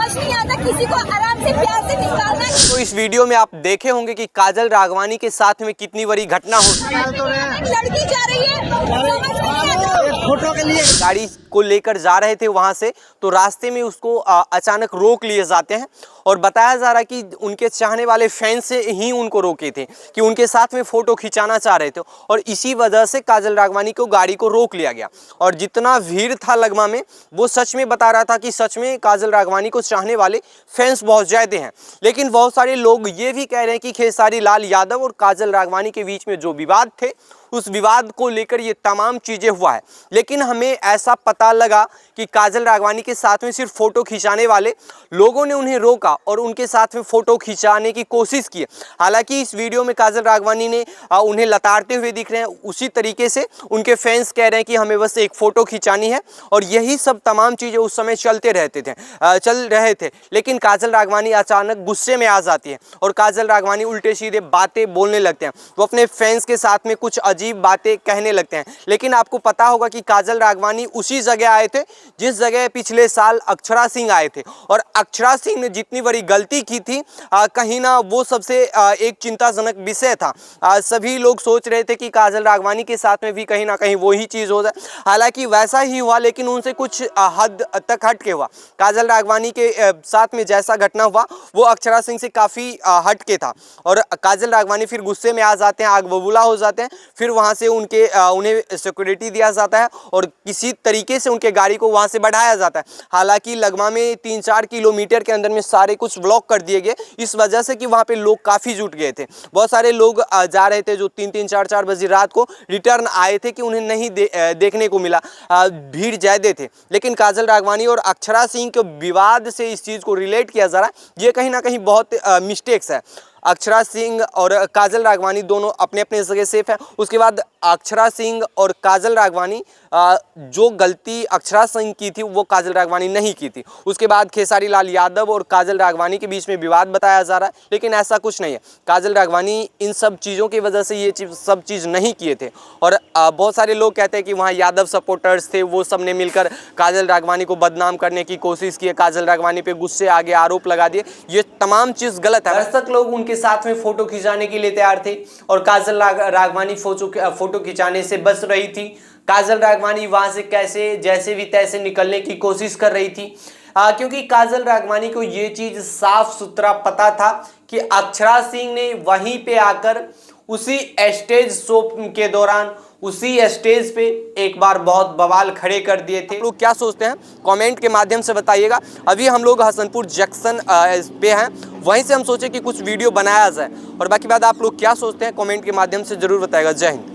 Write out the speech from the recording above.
समझ नहीं आता, किसी को आराम से प्यार से निकालना। तो इस वीडियो में आप देखे होंगे कि काजल राघवानी के साथ में कितनी बड़ी घटना हो। लड़की जा रही है, समझ नहीं आता। फोटो के लिए गाड़ी को लेकर जा रहे थे वहां से, तो रास्ते में उसको अचानक रोक लिए जाते हैं और बताया जा रहा है कि उनके चाहने वाले फैंस से ही उनको रोके थे कि उनके साथ में फोटो खिंचाना चाह रहे थे, और इसी वजह से काजल राघवानी को गाड़ी को रोक लिया गया। और जितना भीड़ था लगमा में, वो सच में बता रहा था कि सच में काजल राघवानी को चाहने वाले फैंस बहुत ज़्यादा हैं। लेकिन बहुत सारे लोग ये भी कह रहे हैं कि खेसारी लाल यादव और काजल राघवानी के बीच में जो विवाद थे, उस विवाद को लेकर ये तमाम चीज़ें हुआ है। लेकिन हमें ऐसा पता लगा कि काजल राघवानी के साथ में सिर्फ फ़ोटो खिंचाने वाले लोगों ने उन्हें रोका और उनके साथ में फ़ोटो खिंचाने की कोशिश की। हालांकि इस वीडियो में काजल राघवानी ने उन्हें लताड़ते हुए दिख रहे हैं, उसी तरीके से उनके फैंस कह रहे हैं कि हमें बस एक फ़ोटो खिंचानी है, और यही सब तमाम चीज़ें उस समय चल रहे थे। लेकिन काजल राघवानी अचानक गुस्से में आ जाती है और काजल राघवानी उल्टे सीधे बातें बोलने लगते हैं। वो अपने फैंस के साथ में कुछ अजीब बातें कहने लगते हैं। लेकिन आपको पता होगा कि काजल राघवानी उसी जगह आए थे जिस जगह पिछले साल अक्षरा सिंह आए थे, और अक्षरा सिंह ने जितनी बड़ी गलती की थी, कहीं ना वो सबसे एक चिंताजनक विषय था। सभी लोग सोच रहे थे कि काजल राघवानी के साथ में भी कहीं ना कहीं वही चीज़ हो जाए। हालांकि वैसा ही हुआ, लेकिन उनसे कुछ हद तक हट के हुआ। काजल राघवानी के साथ में जैसा घटना हुआ वो अक्षरा सिंह से काफ़ी हट के था, और काजल राघवानी फिर गुस्से में आ जाते हैं, आग बबूला हो जाते हैं। फिर वहाँ से उन्हें सिक्योरिटी दिया जाता है और किसी तरीके से उनके गाड़ी को वहाँ से बढ़ाया जाता है। हालांकि लगमा में 3-4 किलोमीटर के अंदर में सारे कुछ ब्लॉक कर दिए गए, इस वजह से कि वहाँ पे लोग काफ़ी जुट गए थे। बहुत सारे लोग जा रहे थे जो 3-3, 4-4 बजे रात को रिटर्न आए थे कि उन्हें नहीं देखने को मिला, भीड़ ज़्यादा थे। लेकिन काजल राघवानी और अक्षरा सिंह के विवाद से इस चीज़ को रिलेट किया जा रहा है, ये कहीं ना कहीं बहुत मिस्टेक्स है। अक्षरा सिंह और काजल राघवानी दोनों अपने अपने जगह सेफ है। उसके बाद अक्षरा सिंह और काजल राघवानी, जो गलती अक्षरा सिंह की थी वो काजल राघवानी नहीं की थी। उसके बाद खेसारी लाल यादव और काजल राघवानी के बीच में विवाद बताया जा रहा है, लेकिन ऐसा कुछ नहीं है। काजल राघवानी इन सब चीज़ों की वजह से ये सब चीज़ नहीं किए थे। और बहुत सारे लोग कहते हैं कि वहाँ यादव सपोर्टर्स थे, वो सब ने मिलकर काजल राघवानी को बदनाम करने की कोशिश की, काजल राघवानी पे गुस्से आगे आरोप लगा दिए। ये तमाम चीज़ गलत है। दर्शक लोग उनके साथ में फोटो खिंचाने के लिए तैयार थे और काजल राघवानी फोटो खिंचाने से बच रही थी। काजल राघवानी वहां से कैसे जैसे भी तैसे निकलने की कोशिश कर रही थी, क्योंकि काजल राघवानी को ये चीज साफ सुथरा पता था कि अक्षरा सिंह ने वहीं पे आकर उसी स्टेज शो के दौरान उसी स्टेज पे एक बार बहुत बवाल खड़े कर दिए थे। लोग क्या सोचते हैं कमेंट के माध्यम से बताइएगा। अभी हम लोग हसनपुर जंक्शन पे हैं, वहीं से हम सोचे कि कुछ वीडियो बनाया जाए, और बाकी बात आप लोग क्या सोचते हैं कमेंट के माध्यम से जरूर बताइएगा। जय हिंद।